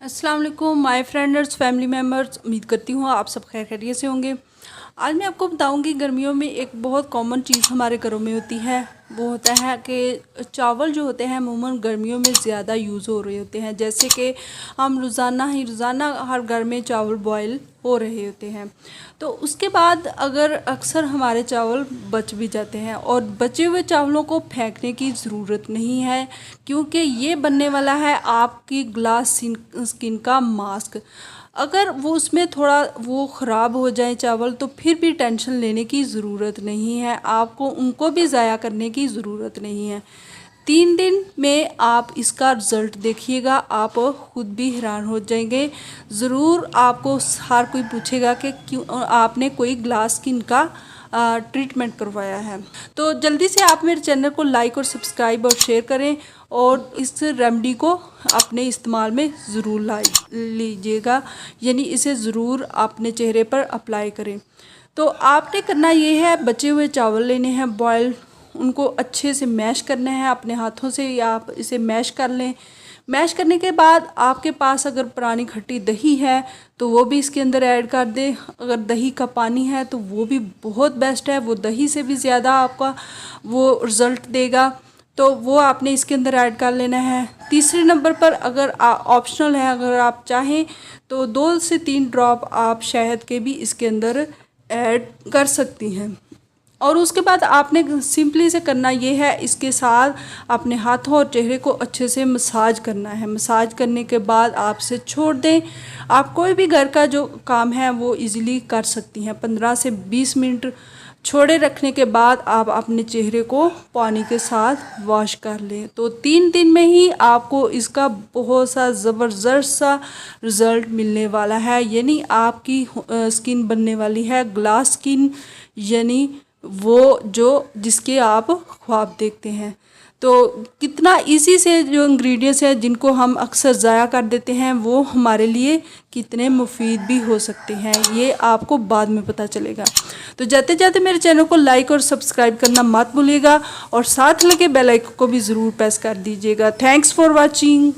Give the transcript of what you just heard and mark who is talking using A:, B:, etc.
A: अस्सलाम वालेकुम my friends family members. उम्मीद करती हूँ आप सब खैर खैरियत से होंगे। आज मैं आपको बताऊंगी गर्मियों में एक बहुत कॉमन चीज़ हमारे घरों में होती है। वो होता है कि चावल जो होते हैं अमूमन गर्मियों में ज़्यादा यूज़ हो रहे होते हैं। जैसे कि हम रोज़ाना हर घर में चावल बॉयल हो रहे होते हैं। तो उसके बाद अगर अक्सर हमारे चावल बच भी जाते हैं और बचे हुए चावलों को फेंकने की ज़रूरत नहीं है, क्योंकि ये बनने वाला है आपकी ग्लास स्किन का मास्क। अगर वो उसमें थोड़ा वो ख़राब हो जाए चावल तो फिर भी टेंशन लेने की ज़रूरत नहीं है, आपको उनको भी ज़ाया करने की ज़रूरत नहीं है। 3 दिन में आप इसका रिज़ल्ट देखिएगा, आप खुद भी हैरान हो जाएंगे। ज़रूर आपको हर कोई पूछेगा कि क्यों आपने कोई ग्लास स्किन का ट्रीटमेंट करवाया है। तो जल्दी से आप मेरे चैनल को लाइक और सब्सक्राइब और शेयर करें और इस रेमेडी को अपने इस्तेमाल में ज़रूर लीजिएगा, यानी इसे ज़रूर अपने चेहरे पर अप्लाई करें। तो आपने करना ये है, बचे हुए चावल लेने हैं बॉयल, उनको अच्छे से मैश करना है अपने हाथों से, या आप इसे मैश कर लें। मैश करने के बाद आपके पास अगर पुरानी खट्टी दही है तो वो भी इसके अंदर ऐड कर दें। अगर दही का पानी है तो वो भी बहुत बेस्ट है, वो दही से भी ज़्यादा आपका वो रिज़ल्ट देगा, तो वो आपने इसके अंदर ऐड कर लेना है। तीसरे नंबर पर अगर ऑप्शनल है, अगर आप चाहें तो 2 से 3 ड्रॉप आप शहद के भी इसके अंदर ऐड कर सकती हैं। और उसके बाद आपने सिंपली से करना ये है, इसके साथ अपने हाथों और चेहरे को अच्छे से मसाज करना है। मसाज करने के बाद आप इसे छोड़ दें। आप कोई भी घर का जो काम है वो इजीली कर सकती हैं। 15 से 20 मिनट छोड़े रखने के बाद आप अपने चेहरे को पानी के साथ वॉश कर लें, तो 3 दिन में ही आपको इसका बहुत सा ज़बरदस्त सा रिज़ल्ट मिलने वाला है। यानी आपकी स्किन बनने वाली है ग्लास स्किन, यानी वो जो जिसके आप ख्वाब देखते हैं। तो कितना इजी से जो इंग्रेडिएंट्स हैं जिनको हम अक्सर ज़ाया कर देते हैं, वो हमारे लिए कितने मुफीद भी हो सकते हैं, ये आपको बाद में पता चलेगा। तो जाते जाते मेरे चैनल को लाइक और सब्सक्राइब करना मत भूलिएगा और साथ लगे बेल आइकन को भी ज़रूर प्रेस कर दीजिएगा। Thanks for watching.